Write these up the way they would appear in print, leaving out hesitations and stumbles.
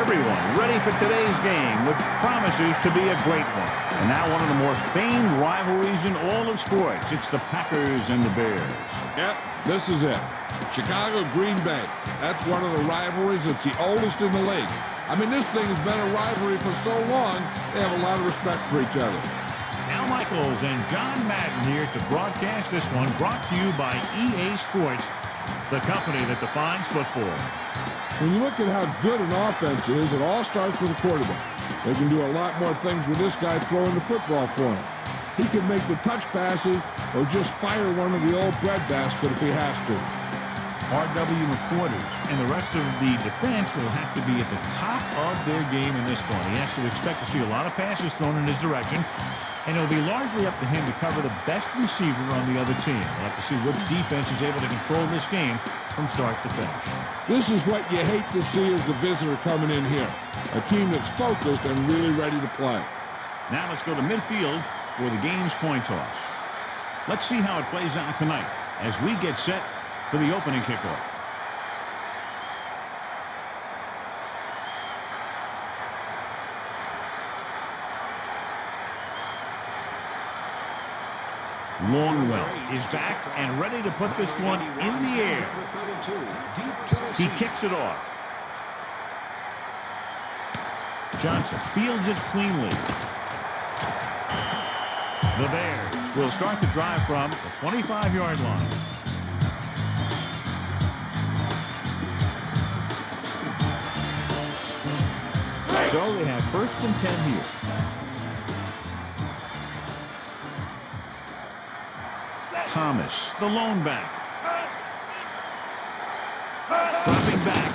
everyone ready for today's game, which promises to be a great one. And now one of the more famed rivalries in all of sports. It's the Packers and the Bears. Yep, this is it. Chicago, Green Bay. That's one of the rivalries that's the oldest in the league. I mean, this thing has been a rivalry for so long, they have a lot of respect for each other. Al Michaels and John Madden here to broadcast this one, brought to you by EA Sports, the company that defines football. When you look at how good an offense is, it all starts with a quarterback. They can do a lot more things with this guy throwing the football for him. He can make the touch passes or just fire one of the old breadbasket if he has to. R.W. McQuarters and the rest of the defense will have to be at the top of their game in this one. He has to expect to see a lot of passes thrown in his direction, and it'll be largely up to him to cover the best receiver on the other team. We'll have to see which defense is able to control this game from start to finish. This is what you hate to see as a visitor coming in here. A team that's focused and really ready to play. Now let's go to midfield for the game's coin toss. Let's see how it plays out tonight as we get set for the opening kickoff. Longwell is back and ready to put this one in the air. He kicks it off. Johnson fields it cleanly. The Bears will start the drive from the 25-yard line. So they have 1st and 10 here. Thomas, the lone back. Dropping back.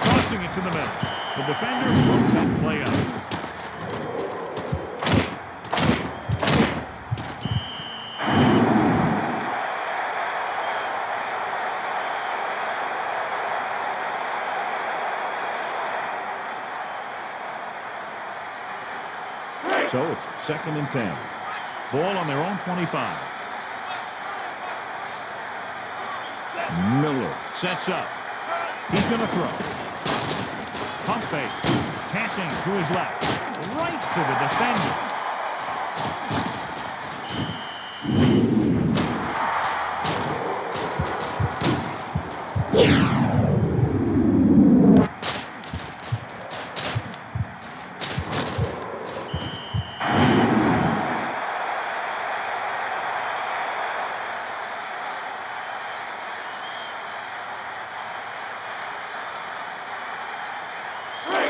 Crossing it to the middle. The defender broke that play up. So it's 2nd and 10. Ball on their own 25. Miller sets up. He's going to throw. Pump fake. Passing to his left. Right to the defender.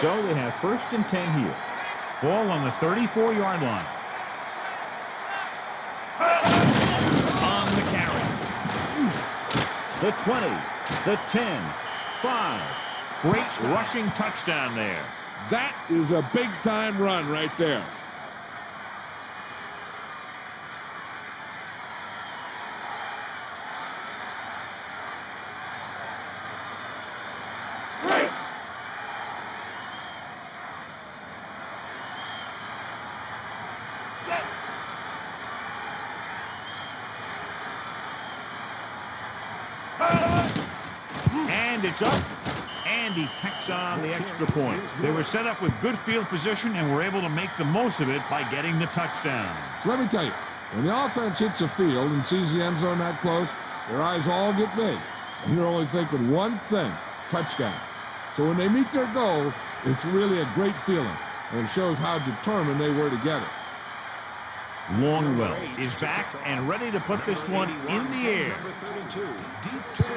So they have 1st and 10 here. Ball on the 34-yard line. On the carry. The 20, the 10, 5. Great rushing touchdown there. That is a big-time run right there. And it's up, and he tacks on the extra point. They were set up with good field position and were able to make the most of it by getting the touchdown. So let me tell you, when the offense hits a field and sees the end zone that close, their eyes all get big. And they're only thinking one thing, touchdown. So when they meet their goal, it's really a great feeling, and it shows how determined they were to get it. Longwell is back and ready to put this one in the air.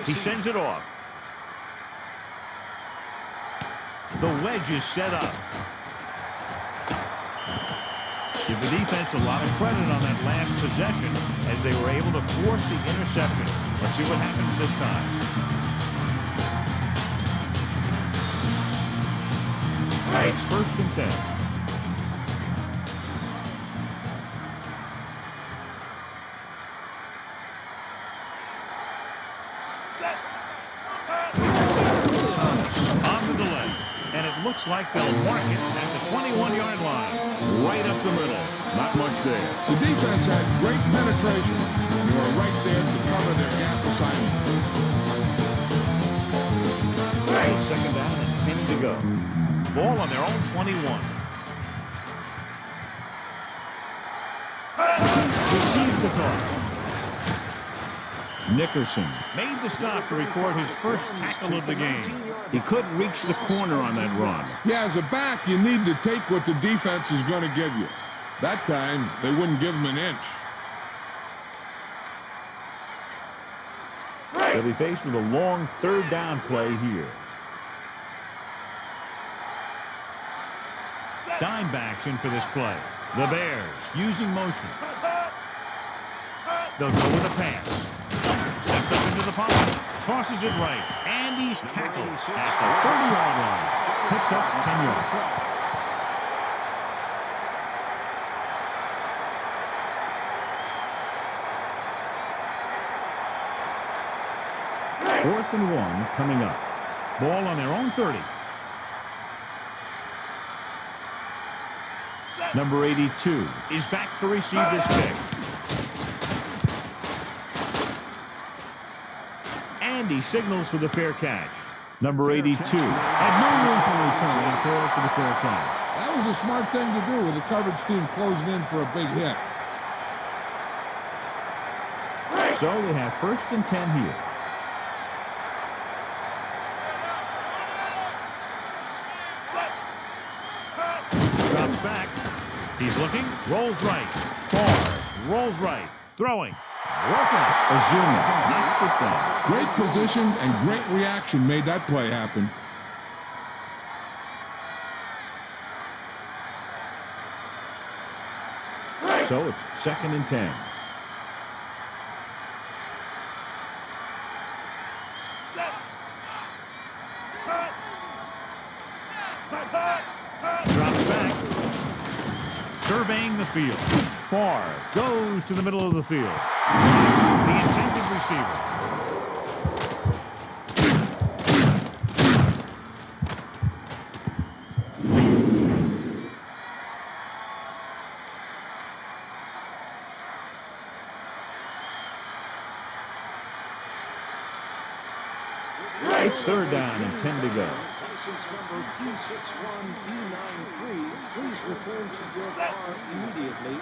He sends it off. The wedge is set up. Give the defense a lot of credit on that last possession as they were able to force the interception. Let's see what happens this time. It's 1st and 10. Looks like they'll mark it at the 21-yard line. Right up the middle. Not much there. The defense had great penetration. They were right there to cover their gap assignment. Right, 2nd down and 10 to go. Ball on their own 21. Receives the toss. Nickerson made the stop to record his first tackle of the game. He couldn't reach the corner on that run. Yeah, as a back, you need to take what the defense is going to give you. That time, they wouldn't give him an inch. They'll be faced with a long third down play here. Dime backs in for this play. The Bears using motion. They'll go with a pass. Steps up into the pocket. Tosses it right. And he's tackled at the 30-yard line. Picked up 10 yards. Fourth and 1 coming up. Ball on their own 30. Number 82 is back to receive this kick. And he signals for the fair catch. Number 82 had no room for return and called for the fair catch. That was a smart thing to do with the coverage team closing in for a big hit. So they have first and 10 here. Drops back. He's looking. Rolls right. Far. Rolls right. Throwing. Broken. Azuma knocked it down. Great position and great reaction made that play happen. So it's second and 10. Drops back. Surveying the field. Far goes to the middle of the field. The intended receiver. It's third down and 10 to go. License number Q61B93. Please return to your car immediately.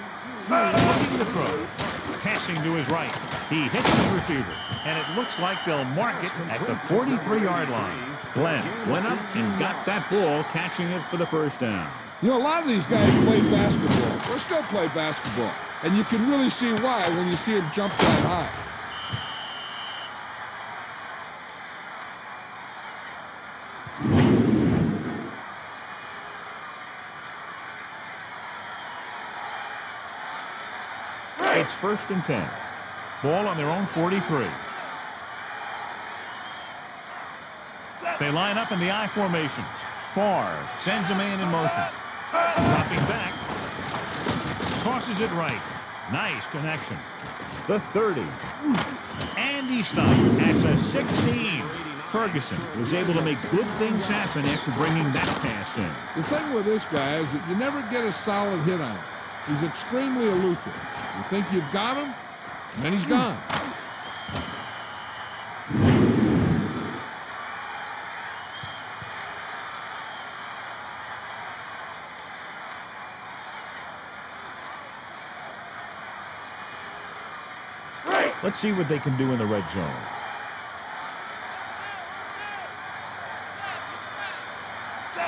Looking to throw. Passing to his right. He hits his receiver. And it looks like they'll mark it at the 43-yard line. Glenn went up and got that ball, catching it for the first down. You know, a lot of these guys play basketball, or still play basketball. And you can really see why when you see them jump that high. It's first and 10. Ball on their own 43. They line up in the I formation. Favre sends a man in motion. Dropping back. Tosses it right. Nice connection. The 30. And he stopped at the 16. Ferguson was able to make good things happen after bringing that pass in. The thing with this guy is that you never get a solid hit on him. He's extremely elusive. You think you've got him, and then he's gone. Let's see what they can do in the red zone.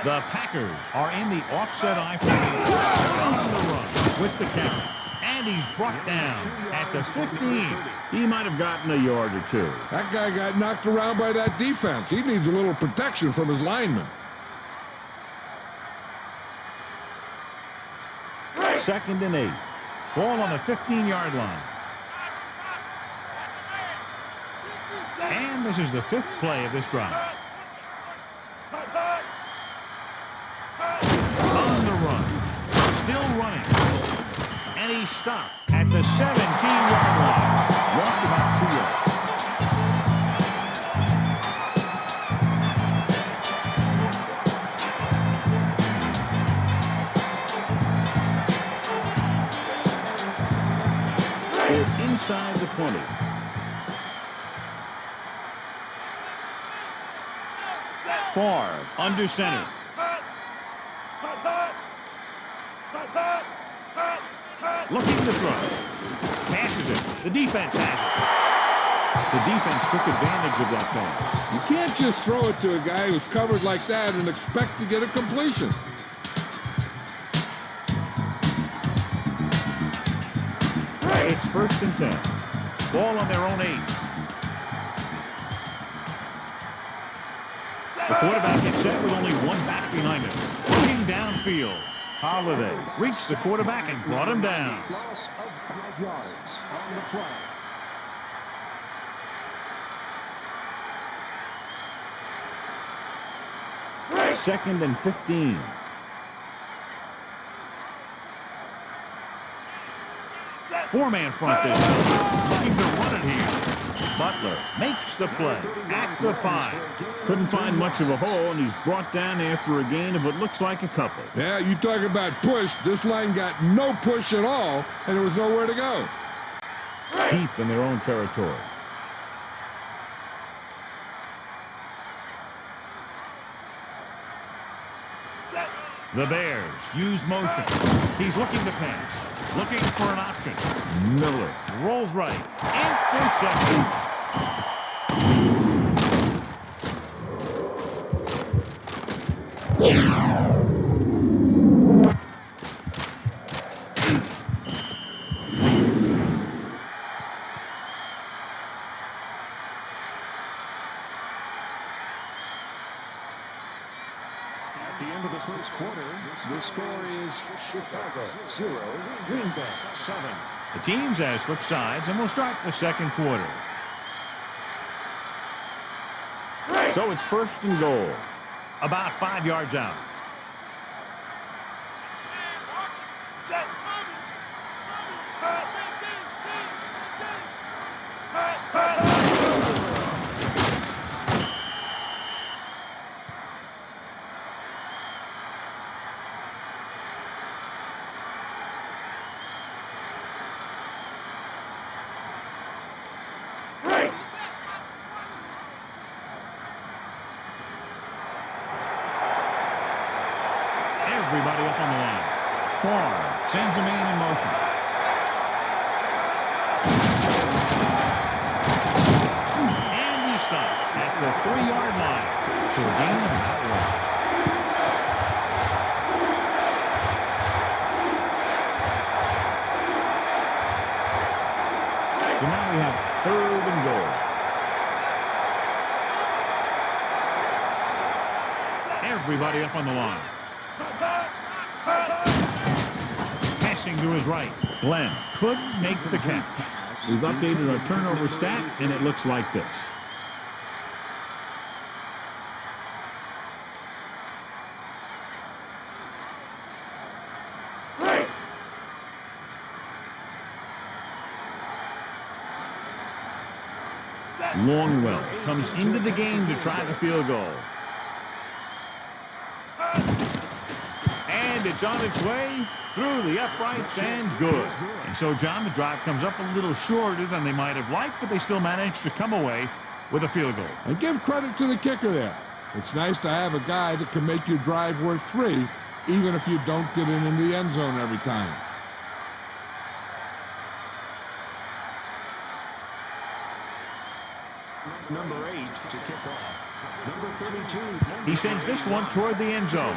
The Packers are in the offset I formation on the run with the carry. And he's brought down at the 15. He might have gotten a yard or two. That guy got knocked around by that defense. He needs a little protection from his linemen. Second and 8. Ball on the 15-yard line. And this is the fifth play of this drive. On the run. Still running. And he stopped at the 17-yard line. Lost about 2 yards. They're inside the 20. Favre under center. Looking to throw. Passes it. The defense has it. The defense took advantage of that pass. You can't just throw it to a guy who's covered like that and expect to get a completion. It's 1st and 10. Ball on their own 8. The quarterback gets set with only one back behind him. Looking downfield. Holiday reached the quarterback and brought him down. Loss of 5 yards on the play. Second and 15. Four-man front this time. Looking to run it here. Butler makes the play at the 5. Couldn't find much of a hole, and he's brought down after a gain of what looks like a couple. Yeah, you talk about push. This line got no push at all, and there was nowhere to go. Deep in their own territory. The Bears use motion. He's looking to pass. Looking for an option. Miller rolls right. Interception. At the end of the first quarter, the score is Chicago 0, Green Bay 7. The teams have switched sides, and we'll start the second quarter. So it's 1st and goal. About 5 yards out. Everybody up on the line. Favre sends a man in motion. And he stopped at the 3-yard line. So a gain of about 1. So now we have 3rd and goal. Everybody up on the line. Passing to his right. Glenn couldn't make the catch. We've updated our turnover stat, and it looks like this. Longwell comes into the game to try the field goal. And it's on its way through the uprights and good. And so, John, the drive comes up a little shorter than they might have liked, but they still managed to come away with a field goal. And give credit to the kicker there. It's nice to have a guy that can make your drive worth 3, even if you don't get in the end zone every time. Number 8 to kick off. Number 32. He sends this one toward the end zone.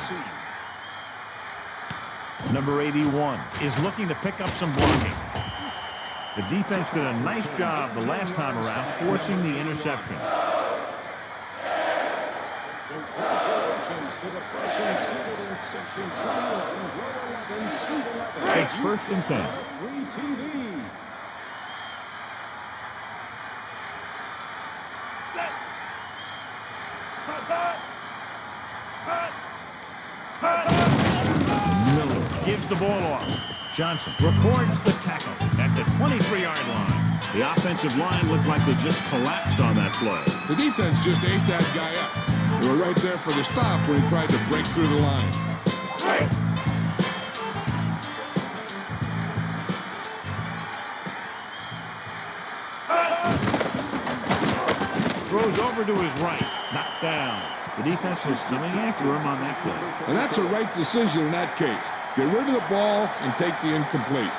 Number 81 is looking to pick up some blocking. The defense did a nice job the last time around, forcing the interception. Congratulations to the person seated in section 21, row 11, seat 11. It's 1st and 10. Free TV. Miller gives the ball off. Johnson records the tackle at the 23-yard line. The offensive line looked like they just collapsed on that play. The defense just ate that guy up. They were right there for the stop when he tried to break through the line. Throws over to his right. Knocked down. The defense is coming after him on that play. And that's a right decision in that case. Get rid of the ball and take the incomplete.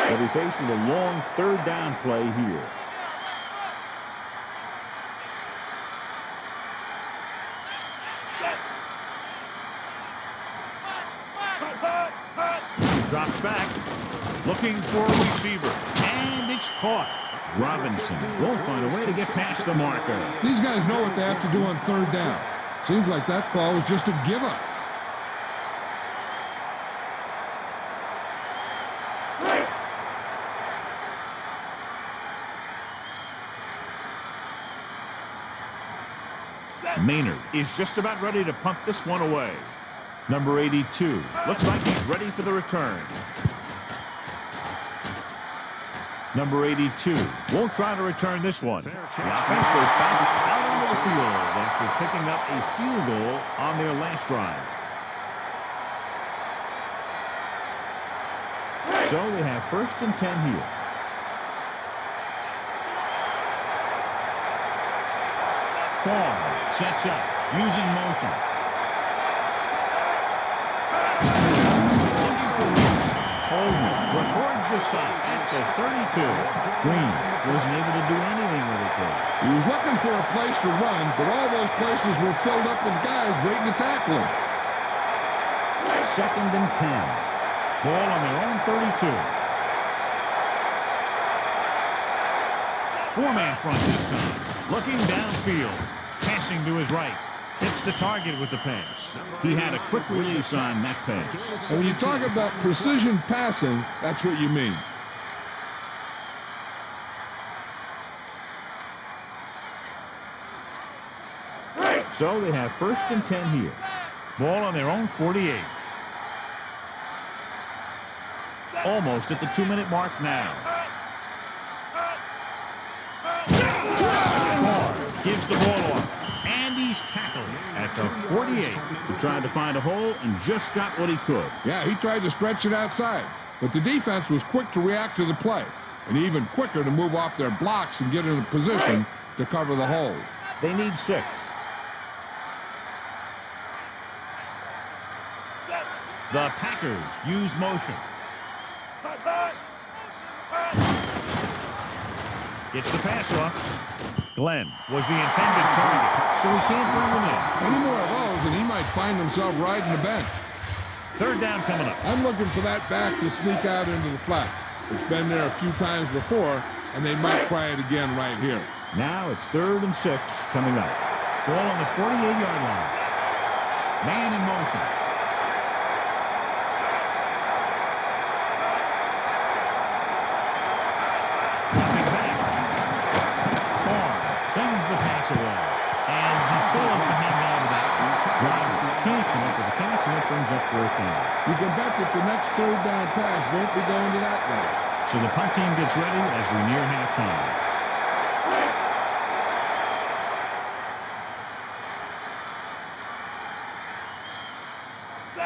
They'll be faced with a long third down play here. Drops back, looking for a receiver, and it's caught. Robinson won't find a way to get past the marker. These guys know what they have to do on third down. Seems like that call was just a give-up. Maynard is just about ready to punt this one away. Number 82 looks like he's ready for the return. Number 82 won't try to return this one. The offense goes back out onto the field after picking up a field goal on their last drive. So they have 1st and 10 here. Farr sets up, using motion. Looking for Holden records the stop at the 32. Green wasn't able to do anything with it there. He was looking for a place to run, but all those places were filled up with guys waiting to tackle him. 2nd and 10. Ball on their own 32. 4-man front this time. Looking downfield. Passing to his right. Hits the target with the pass. He had a quick release on that pass. And when you talk about precision passing, that's what you mean. So they have 1st and 10 here. Ball on their own 48. Almost at the 2-minute mark now. Farr gives the ball off. And he's tackled at the 48. He tried to find a hole and just got what he could. Yeah, he tried to stretch it outside. But the defense was quick to react to the play. And even quicker to move off their blocks and get in a position to cover the hole. They need 6. The Packers use motion. Gets the pass off. Glenn was the intended target, so he can't bring him in. Any more of those, and he might find himself riding the bench. 3rd down coming up. I'm looking for that back to sneak out into the flat. It's been there a few times before, and they might try it again right here. Now it's 3rd and 6 coming up. Ball on the 48-yard line. Man in motion. Sends the pass away. And he fails to hang on to that driver. Can't come up with a catch, and that brings up 4th down. You can bet that the next 3rd down pass won't be going to that way. So the punt team gets ready as we near halftime.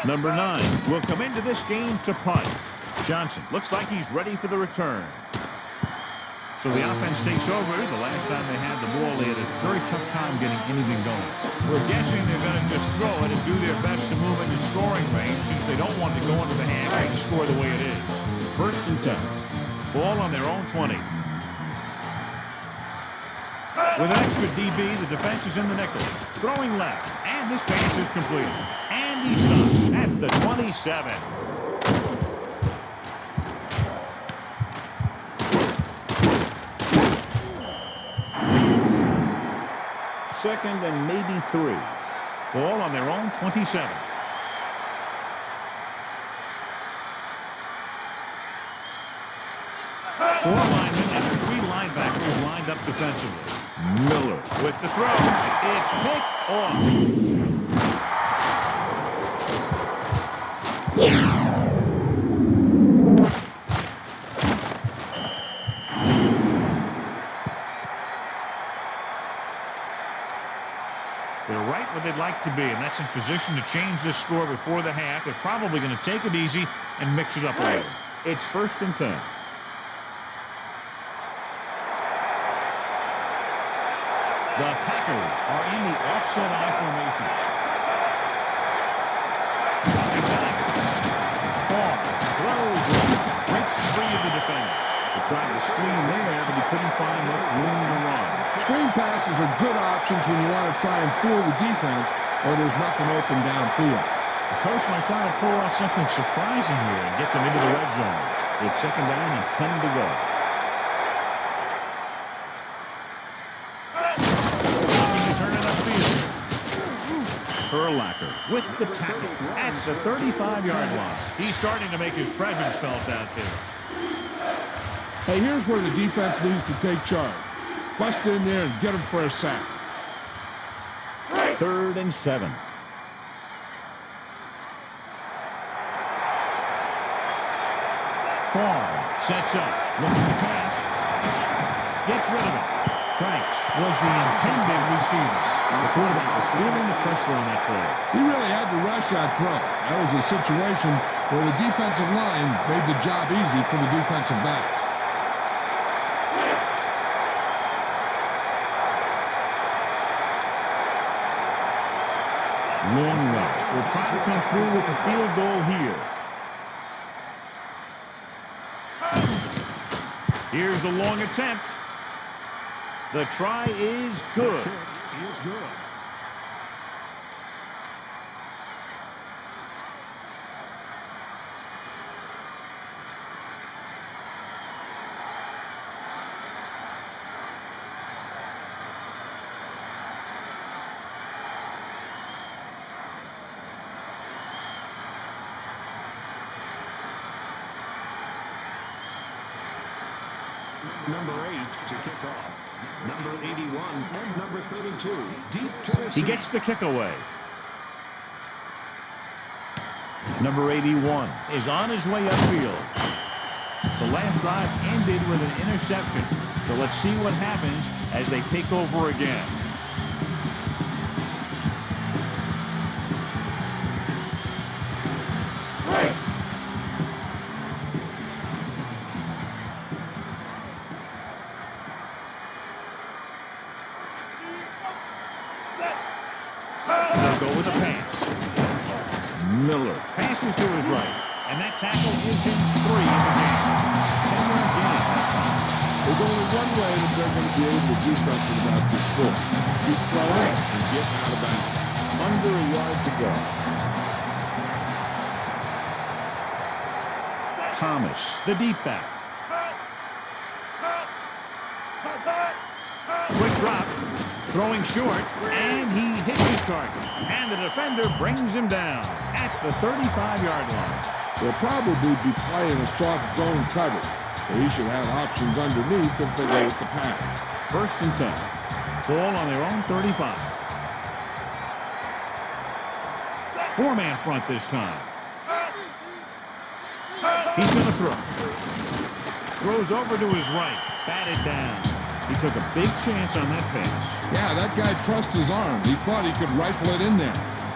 Number 9 will come into this game to punt. Johnson looks like he's ready for the return. So the offense takes over. The last time they had the ball, they had a very tough time getting anything going. We're guessing they're going to just throw it and do their best to move into scoring range since they don't want to go into the half and score the way it is. 1st and 10. Ball on their own 20. With an extra DB, the defense is in the nickel. Throwing left, and this pass is completed. And he's done at the 27. 2nd and maybe 3. Ball on their own 27. Four linemen and 3 linebackers lined up defensively. Miller with the throw. It's picked off. They're right where they'd like to be, and that's in position to change this score before the half. They're probably going to take it easy and mix it up a little. It's 1st and 10. The Packers are in the offset I formation. Dropping back. Far. Throws it. Breaks free of the defender. He tried to screen there, but he couldn't find much room to run. Screen passes are good options when you want to try and fool the defense or there's nothing open downfield. The coach might try to pull off something surprising here and get them into the red zone. It's second down and 10 to go. Looking to turn it upfield. Urlacher with the tackle at the 35-yard line. He's starting to make his presence felt out there. Hey, here's where the defense needs to take charge. Bust in there and get him for a sack. 3rd and 7. Farr sets up, looking to pass, gets rid of it. Franks was the intended receiver. The quarterback was feeling the pressure on that play. He really had to rush that throw. That was a situation where the defensive line made the job easy for the defensive backs. Long way. Will try to come through with the field goal here. Here's the long attempt. The try is good. Kick is good. Number 8 to kick off. Number 81 and number 32. Deep to receive. He gets the kick away. Number 81 is on his way upfield. The last drive ended with an interception. So let's see what happens as they take over again. They'll go with a pass. Miller passes to his right, and that tackle gives him 3 in the game. 10-yard gain that time. There's only one way that they're going to be able to do something about this score. Keep throwing and get out of bounds. Under a yard to go. Thomas, the deep back. Quick drop. Throwing short, and he hits his target. And the defender brings him down at the 35-yard line. They'll probably be playing a soft zone coverage, so he should have options underneath if they go with the pass. 1st and 10. Ball on their own 35. 4-man front this time. He's going to throw. Throws over to his right. Batted down. He took a big chance on that pass. Yeah, that guy trusts his arm. He thought he could rifle it in there.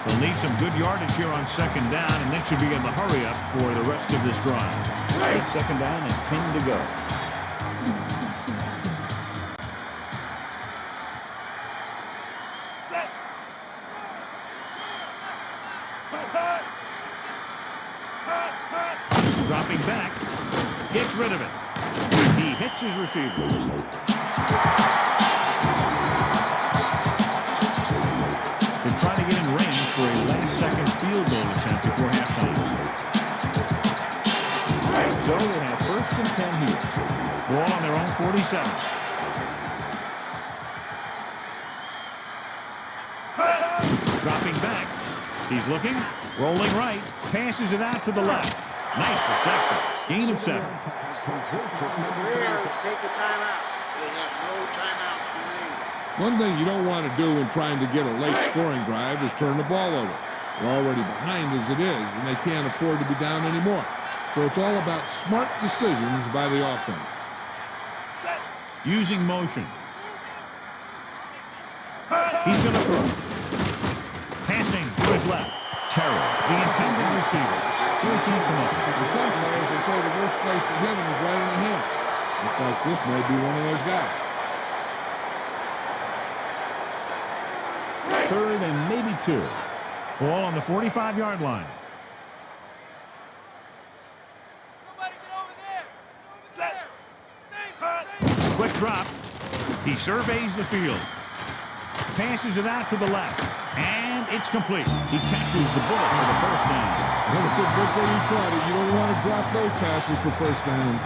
They'll need some good yardage here on 2nd down, and then should be in the hurry up for the rest of this drive. It's 2nd down and 10 to go. Dropping back, gets rid of it. He hits his receiver. They're trying to get in range for a last-second field goal attempt before halftime. So they have 1st and 10 here. Ball on their own 47. Dropping back. He's looking, rolling right, passes it out to the left. Nice reception. Gain of 7. Take the timeout. They have no timeouts remaining. One thing you don't want to do when trying to get a late scoring drive is turn the ball over. They're already behind as it is, and they can't afford to be down anymore. So it's all about smart decisions by the offense. Using motion. He's going to throw. Passing to his left. Terrell, the intended receiver. So he can't come up. For some players, they say the worst place to hit them is right in the hand. Looks like this may be one of those guys. 3rd and maybe 2. Ball on the 45-yard line. Somebody get over there! Get over there! Quick drop. He surveys the field. Passes it out to the left. And it's complete. He catches the bullet for the first down. Well, it's a good thing he caught it. You don't want to drop those passes for first down.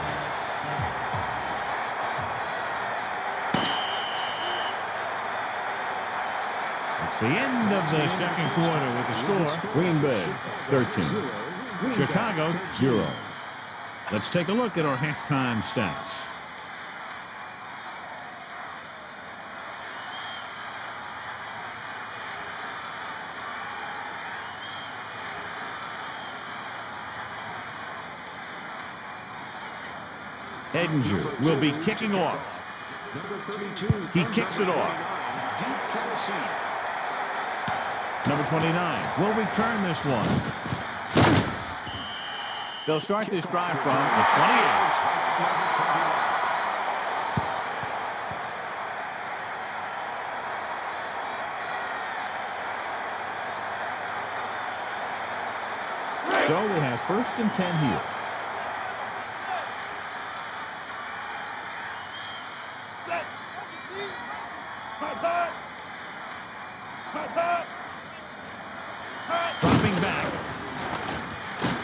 It's the end of the second quarter with the score. Green Bay, 13. Chicago, 0. Let's take a look at our halftime stats. Edinger will be kicking off. He kicks it off. Number 29 will return this one. They'll start this drive from the 28. So we have 1st and 10 here. Dropping back.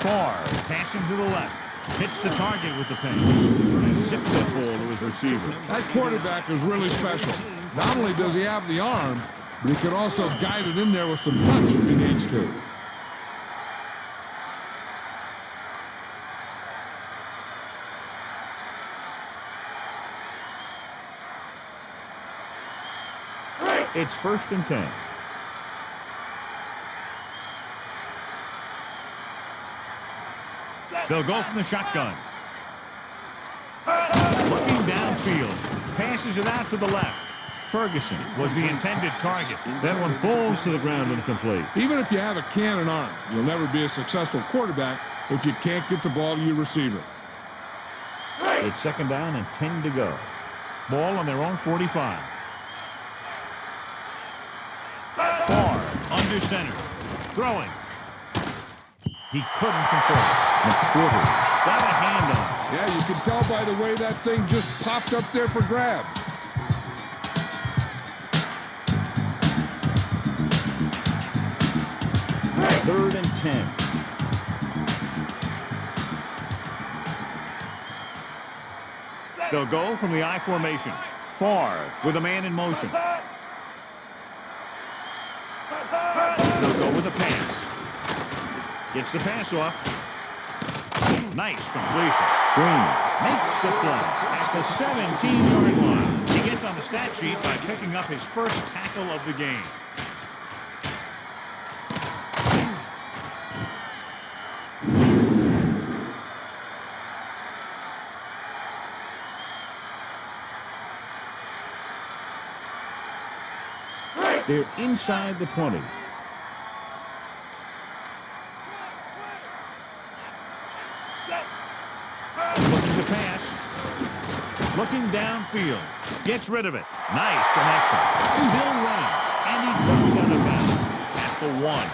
Far, passing to the left. Hits the target with the pass. And zips that ball to his receiver. That quarterback is really special. Not only does he have the arm, but he can also guide it in there with some touch if he needs to. It's 1st and 10. They'll go from the shotgun. Looking downfield. Passes it out to the left. Ferguson was the intended target. That one falls to the ground incomplete. Even if you have a cannon arm, you'll never be a successful quarterback if you can't get the ball to your receiver. It's 2nd down and 10 to go. Ball on their own 45. Far, under center. Throwing. He couldn't control it. McQuarters got a hand on it. Yeah, you can tell by the way that thing just popped up there for grabs. Third and 10. They'll go from the I formation. Favre with a man in motion. They'll go with a pass. Gets the pass off. Nice completion. Green makes the play at the 17-yard line. He gets on the stat sheet by picking up his first tackle of the game. They're inside the 20. Looking to pass. Looking downfield. Gets rid of it. Nice connection. Still running. And he dumps out of bounds at the 1.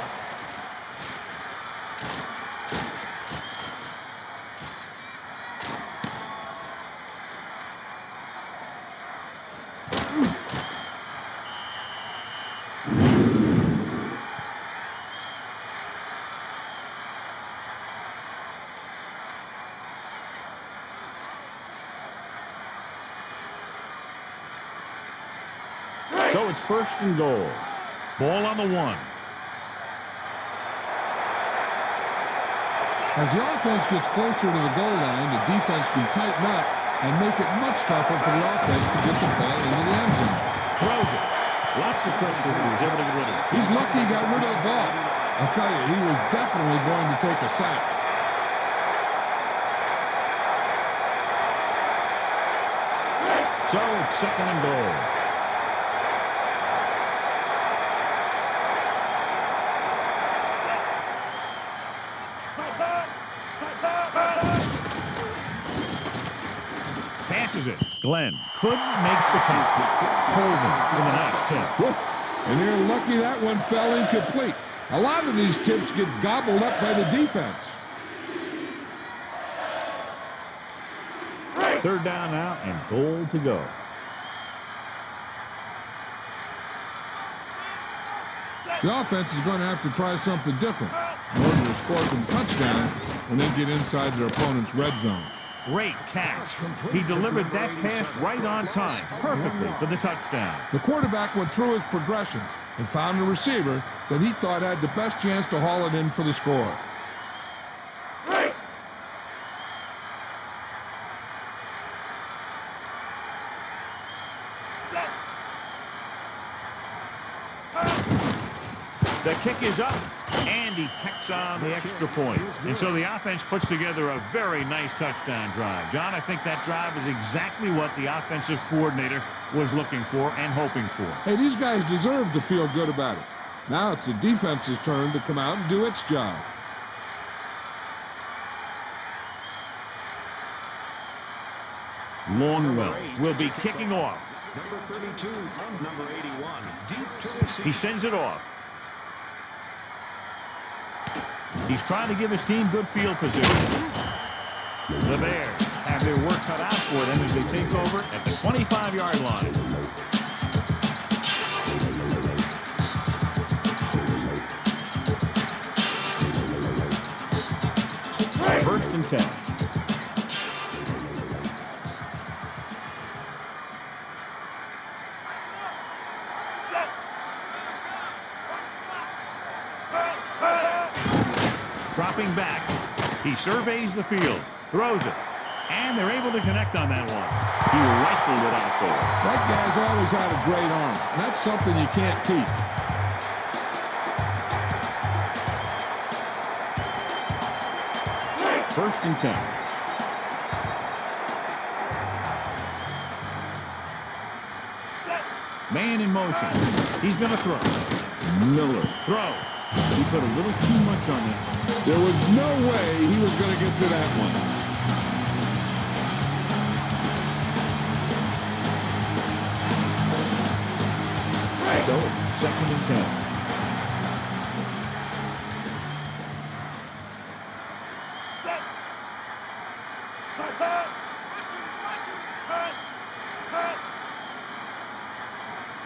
So it's 1st and goal. Ball on the 1. As the offense gets closer to the goal line, the defense can tighten up and make it much tougher for the offense to get the ball into the end zone. Throws it. Lots of pressure, but he was able to get rid of it. He's lucky he got rid of the ball. I'll tell you, he was definitely going to take a sack. So it's 2nd and goal. Passes it. Glenn couldn't make the catch. Colvin with a nice kick. And you're lucky that one fell incomplete. A lot of these tips get gobbled up by the defense. Third down now and goal to go. The offense is going to have to try something different in order to score some touchdowns and then get inside their opponent's red zone. Great catch. He delivered that pass right on time, perfectly for the touchdown. The quarterback went through his progressions and found a receiver that he thought had the best chance to haul it in for the score. The kick is up, and he tacks on the extra point. And so the offense puts together a very nice touchdown drive. John, I think that drive is exactly what the offensive coordinator was looking for and hoping for. Hey, these guys deserve to feel good about it. Now it's the defense's turn to come out and do its job. Longwell will be kicking off. Number 32 and number 81. Deep to receive. He sends it off. He's trying to give his team good field position. The Bears have their work cut out for them as they take over at the 25-yard line. First and 10. Dropping back, he surveys the field, throws it, and they're able to connect on that one. He rifled it out there. That guy's always had a great arm. That's something you can't teach. First and 10. Man in motion. He's going to throw. Miller throws. He put a little too much on that. There was no way he was going to get to that one. So it's second and 10.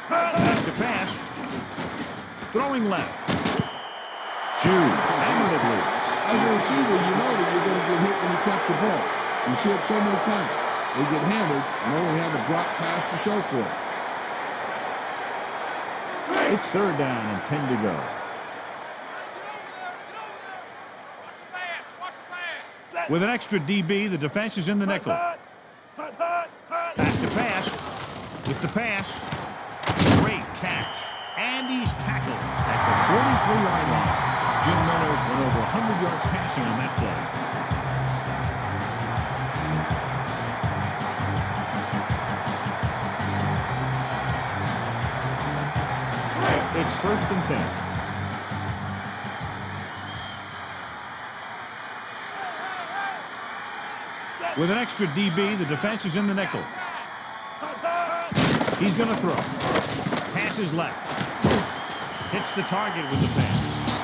Back to pass. Throwing left. Jude, hammered it loose. As a receiver, you know that you're going to get hit when you catch the ball. You see it so many times. They get hammered and only have a drop pass to show for it. It's third down and 10 to go. With an extra DB, the defense is in the nickel. Back to pass. With the pass. Great catch. And he's tackled at the 43-yard line. Jim Miller went over 100 yards passing on that play. It's first and 10. With an extra DB, the defense is in the nickel. He's going to throw. Passes left. Hits the target with the pass.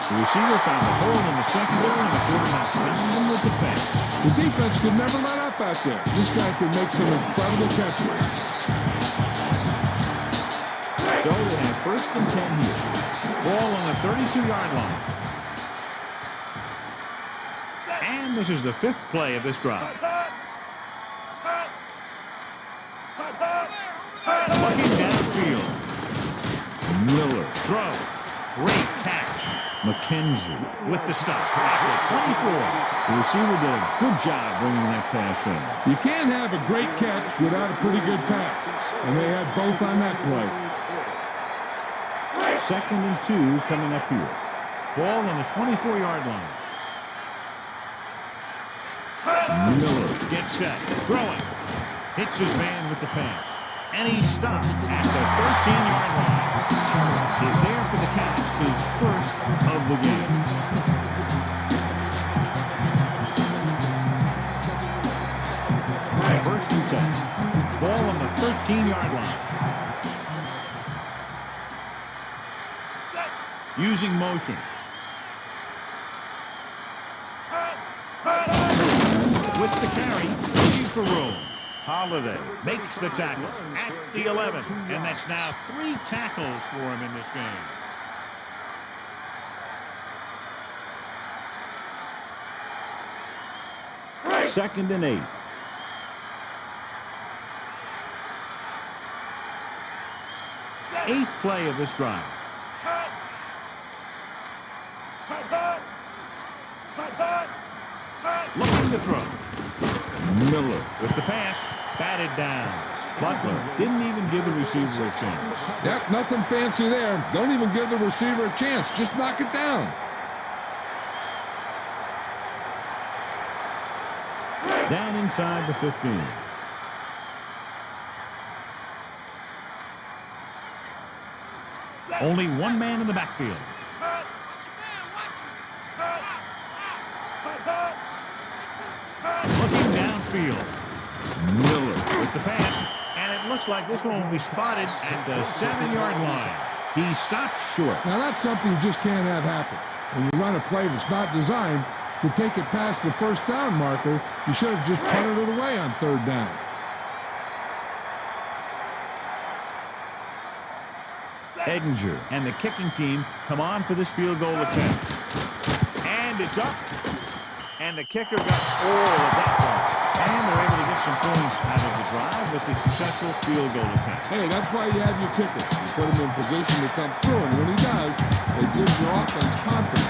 The receiver found a hole in the secondary, and the quarterback stopped him with the pass. The defense could never let up out there. This guy could make some incredible catches. So they have first and 10 here. Ball on the 32-yard line. And this is the fifth play of this drive. Looking downfield. Miller throws. Great catch. McKenzie with the stop at the 24. The receiver did a good job bringing that pass in. You can't have a great catch without a pretty good pass. And they had both on that play. Second and 2 coming up here. Ball on the 24-yard line. Miller gets set. Throwing. Hits his man with the pass. And he stopped at the 13-yard line. Is there for the catch, his first of the game. First and 10. Ball on the 13-yard line. using motion. With the carry, looking for room. Holiday makes the tackle at the 11, and that's now 3 tackles for him in this game. Second and 8. Eighth play of this drive. Looking to throw. Miller with the pass. Batted down. Butler didn't even give the receiver a chance. Yep, nothing fancy there. Don't even give the receiver a chance. Just knock it down. Down inside the 15. Only one man in the backfield. Looking downfield. Miller with the pass. And it looks like this one will be spotted at the 7-yard line. He stopped short. Now that's something you just can't have happen. When you run a play that's not designed to take it past the first down marker, you should have just punted it away on 3rd down. Edinger and the kicking team come on for this field goal attempt. And it's up. And the kicker got all of that point. And they're able to get some points out of the drive with the successful field goal attempt. Hey, that's why you have your kicker. You put him in position to come through, and when he does, it gives your offense confidence.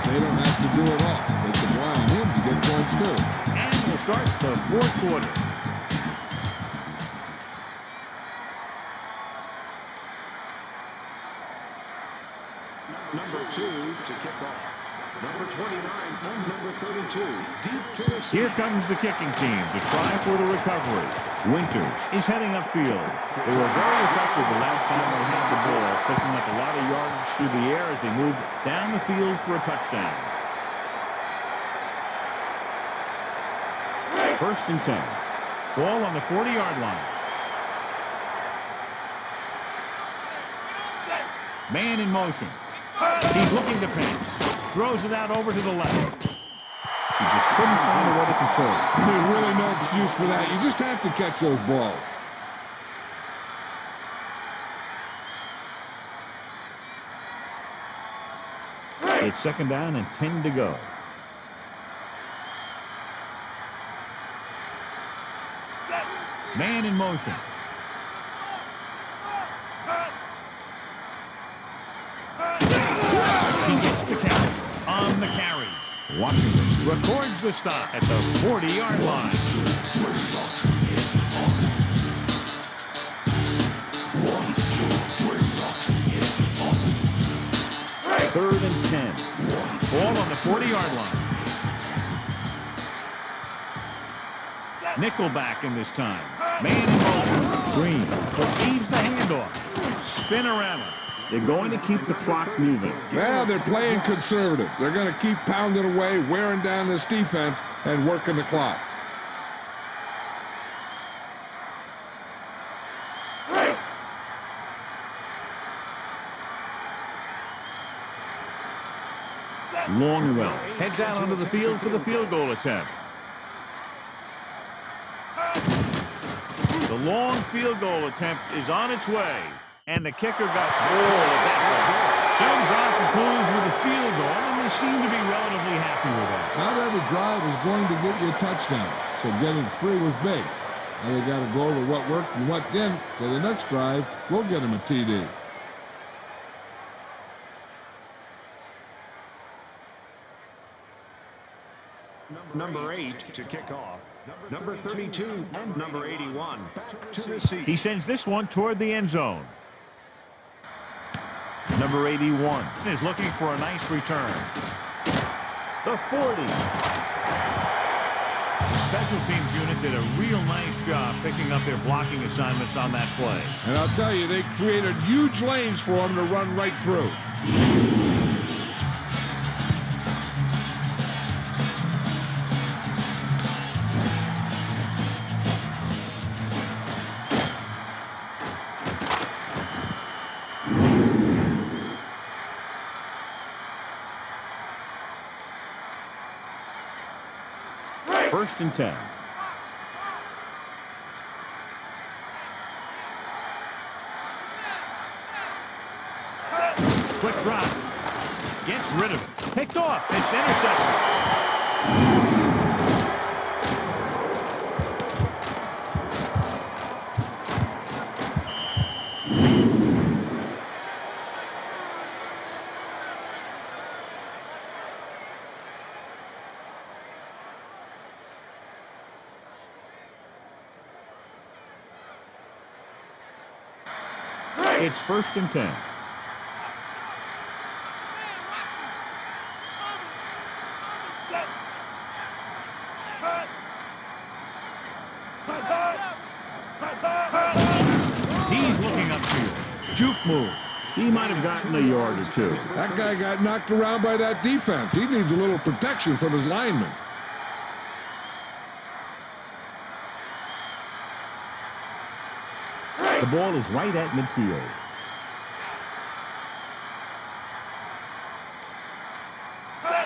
They don't have to do it all. They can rely on him to get points too. And we'll start the 4th quarter. Number 2 to kick off. Number 29 and number 32. Deep to receive. Here comes the kicking team to try for the recovery. Winters is heading upfield. They were very effective the last time they had the ball, picking up a lot of yardage through the air as they moved down the field for a touchdown. 1st and 10. Ball on the 40-yard line. Man in motion. He's looking to pass. Throws it out over to the left. He just couldn't find a way to control it. There's really no excuse for that. You just have to catch those balls. It's 2nd down and 10 to go. Man in motion. He gets the carry. On the carry. Washington records the stop at the 40-yard line. 3rd and 10. Ball on the 40-yard line. Nickelback in this time. Man in motion. Green receives the handoff. Spin around him. They're going to keep the clock moving. Well, they're playing conservative. They're going to keep pounding away, wearing down this defense, and working the clock. Longwell heads out onto the field for the field goal attempt. The long field goal attempt is on its way, and the kicker got all of that one. So the drive concludes with a field goal, and they seem to be relatively happy with that. Not every drive is going to get you a touchdown, so getting 3 was big. Now they got to go over what worked and what didn't, so the next drive will get them a TD. Number 8 to kick off. Number 32 and number 81. Back to receive. He sends this one toward the end zone. Number 81 is looking for a nice return. The 40. The special teams unit did a real nice job picking up their blocking assignments on that play. And I'll tell you, they created huge lanes for them to run right through. First and 10. Quick drop. Gets rid of it. Picked off. It's intercepted. It's first and 10. He's looking upfield. Juke move. He might have gotten a yard or two. That guy got knocked around by that defense. He needs a little protection from his linemen. The ball is right at midfield.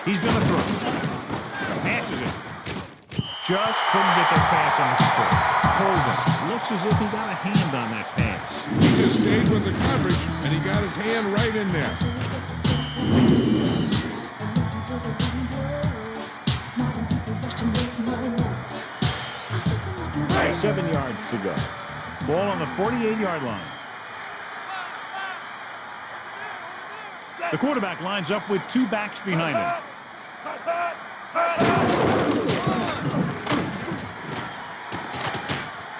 He's going to throw. Passes it. Just couldn't get that pass under control. Holding. Looks as if he got a hand on that pass. He just stayed with the coverage, and he got his hand right in there. 7 yards to go. Ball on the 48-yard line. The quarterback lines up with 2 backs behind him.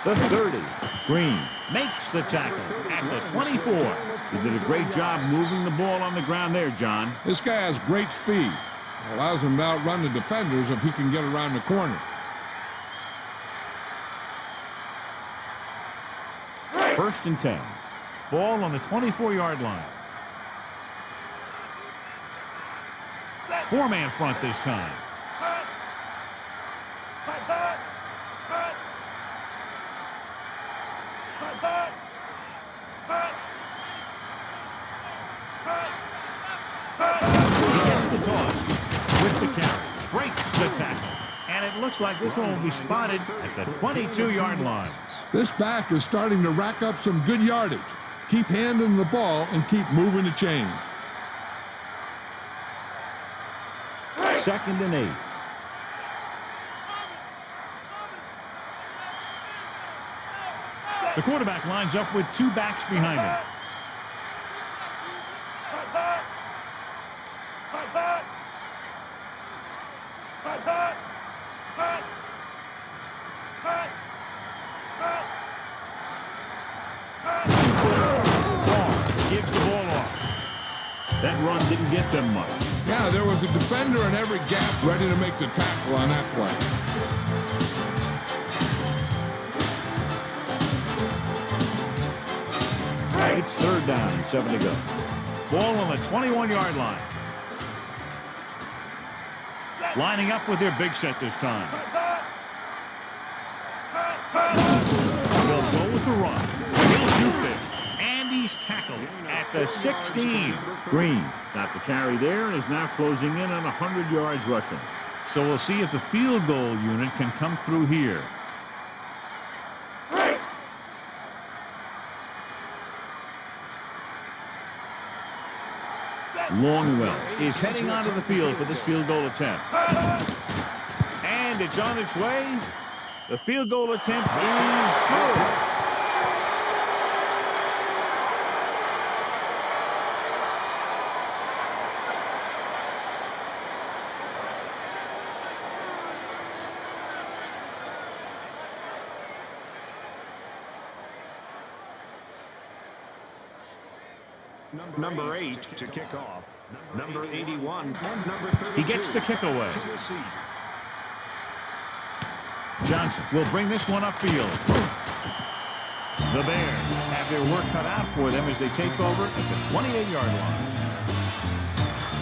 The 30. Green makes the tackle at the 24. He did a great job moving the ball on the ground there, John. This guy has great speed. It allows him to outrun the defenders if he can get around the corner. First and 10. Ball on the 24-yard line. 4-man front this time. He gets the toss with the carry. Breaks the tackle. And it looks like this one will be spotted at the 22-yard lines. This back is starting to rack up some good yardage. Keep handling the ball and keep moving the chains. Second and 8. The quarterback lines up with 2 backs behind him. Gives the ball off. That run didn't get them much. Yeah, there was a defender in every gap ready to make the tackle on that play. It's third down and 7 to go. Ball on the 21-yard line. Lining up with their big set this time. They'll go with the run. He'll shoot this. And he's tackled at the 16. Green got the carry there and is now closing in on 100 yards rushing. So we'll see if the field goal unit can come through here. Longwell is heading onto the field for this field goal attempt. And it's on its way. The field goal attempt is good. Number 8 to kick off. Number 81 and number 32. He gets the kick away. Johnson will bring this one upfield. The Bears have their work cut out for them as they take over at the 28-yard line.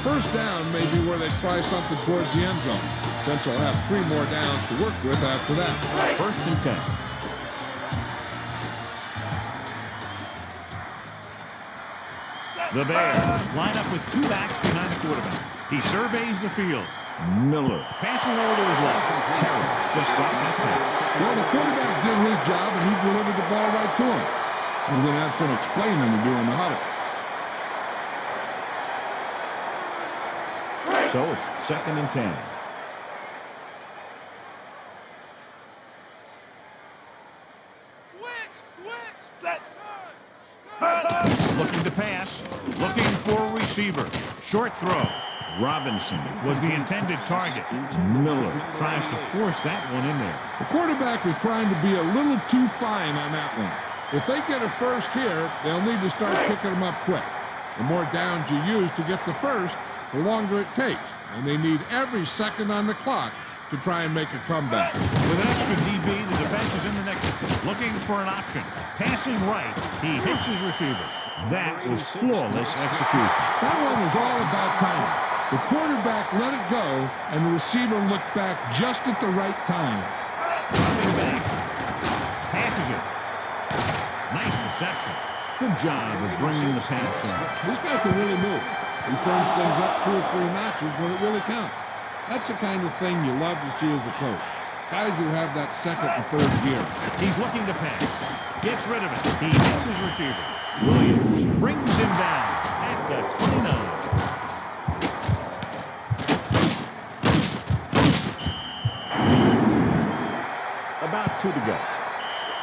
First down may be where they try something towards the end zone, since they'll have 3 more downs to work with after that. First and 10. The Bears line up with 2 backs behind the quarterback. He surveys the field. Miller. Passing over to his left. Terry just dropped that pass. Well, the quarterback did his job, and he delivered the ball right to him. He's going to have some explaining to do in the huddle. So it's 2nd and 10. Looking to pass. Looking for a receiver. Short throw. Robinson was the intended target. Miller tries to force that one in there. The quarterback was trying to be a little too fine on that one. If they get a first here, they'll need to start picking them up quick. The more downs you use to get the first, the longer it takes. And they need every second on the clock to try and make a comeback. With an extra DB, the defense is in the next, looking for an option. Passing right, he hits his receiver. That was flawless execution. That one was all about timing. The quarterback let it go, and the receiver looked back just at the right time. Coming back. Passes it. Nice reception. Good job of bringing the pass in. This guy can really move. He turns things up 2 or 3 notches when it really counts. That's the kind of thing you love to see as a coach. Guys who have that 2nd and 3rd gear. He's looking to pass. Gets rid of it. He hits his receiver. Williams brings him down at the 29. About 2 to go. The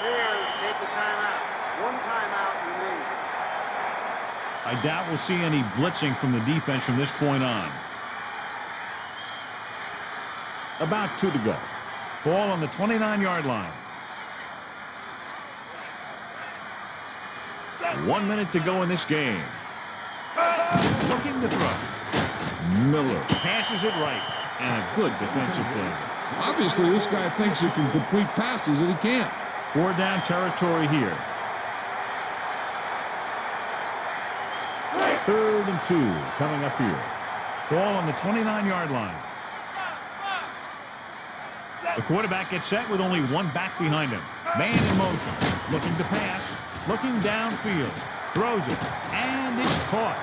Bears take the timeout. 1 timeout remaining. I doubt we'll see any blitzing from the defense from this point on. About 2 to go. Ball on the 29-yard line. 1 minute to go in this game. Looking to throw. Miller passes it right. And a good defensive play. Obviously, this guy thinks he can complete passes, and he can't. 4 down territory here. 3rd and 2 coming up here. Ball on the 29-yard line. The quarterback gets set with only 1 back behind him. Man in motion. Looking to pass. Looking downfield. Throws it. And it's caught.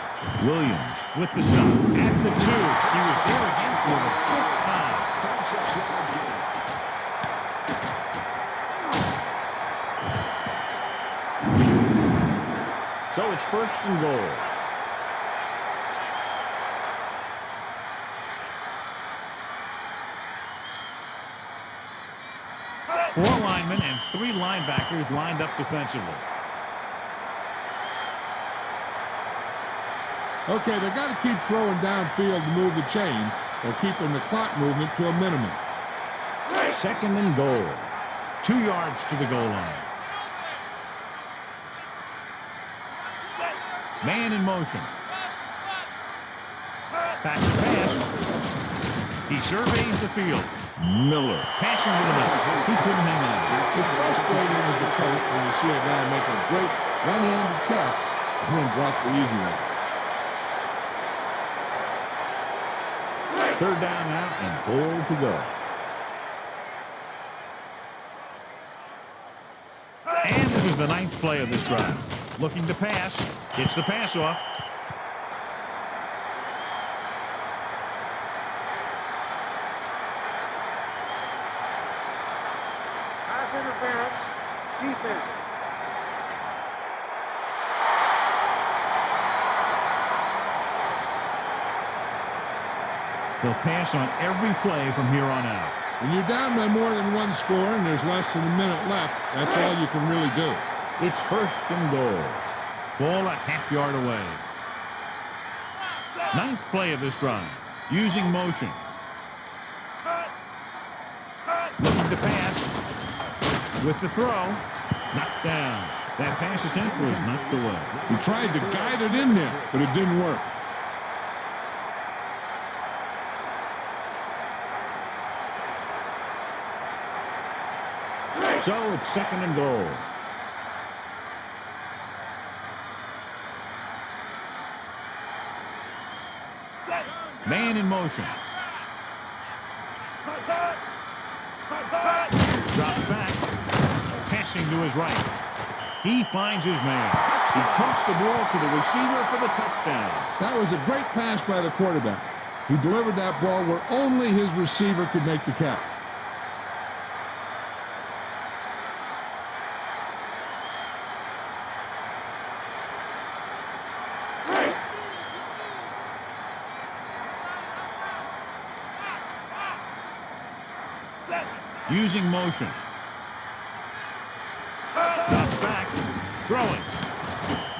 Williams with the stop at the 2. He was there again for a quick time. So it's 1st and goal. Four linemen and 3 linebackers lined up defensively. Okay, they got to keep throwing downfield to move the chain. They're keeping the clock movement to a minimum. 2nd and goal. 2 yards to the goal line. Man in motion. Back to pass. He surveys the field. Miller passing to the middle. He couldn't hang on. It's frustrating as a coach when you see a guy make a great one-handed catch and then drop the easy one. 3rd down now and goal to go. And this is the 9th play of this drive. Looking to pass. Gets the pass off. Pass interference. Defense. They'll pass on every play from here on out. When you're down by more than 1 score and there's less than a minute left, that's all you can really do. It's 1st and goal. Ball a half-yard away. 9th play of this drive. Using motion. Looking to pass. With the throw. Knocked down. That pass attempt was knocked away. He tried to guide it in there, but it didn't work. So it's 2nd and goal. Man in motion. Drops back. Passing to his right. He finds his man. He tossed the ball to the receiver for the touchdown. That was a great pass by the quarterback. He delivered that ball where only his receiver could make the catch. Using motion. Cuts back. Throwing.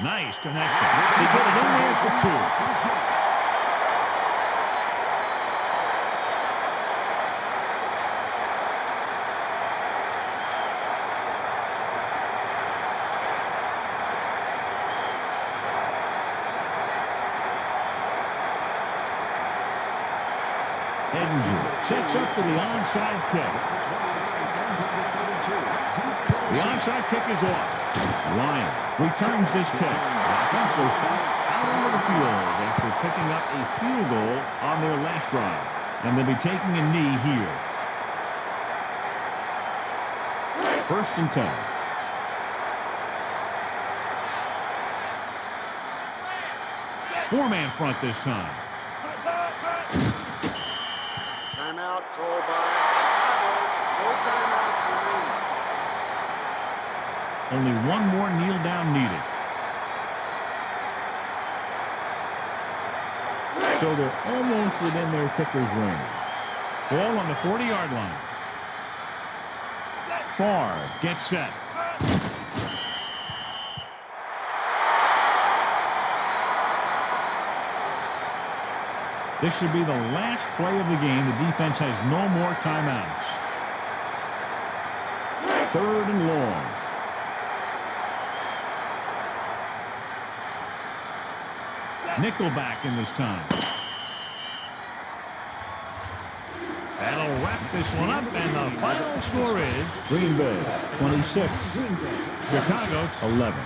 Nice connection. They get it in there for 2. Edinger sets up for the onside kick. The onside kick is off. Ryan returns this kick. The offense goes back out onto the field after picking up a field goal on their last drive. And they'll be taking a knee here. 1st and 10. Four-man front this time. Timeout called by Chicago. No timeouts remaining. Only one more kneel down needed. So they're almost within their kicker's range. Ball on the 40-yard line. Favre gets set. This should be the last play of the game. The defense has no more timeouts. 3rd and long. Nickelback in this time. That'll wrap this one up, and the final score is Green Bay 26, Chicago 11.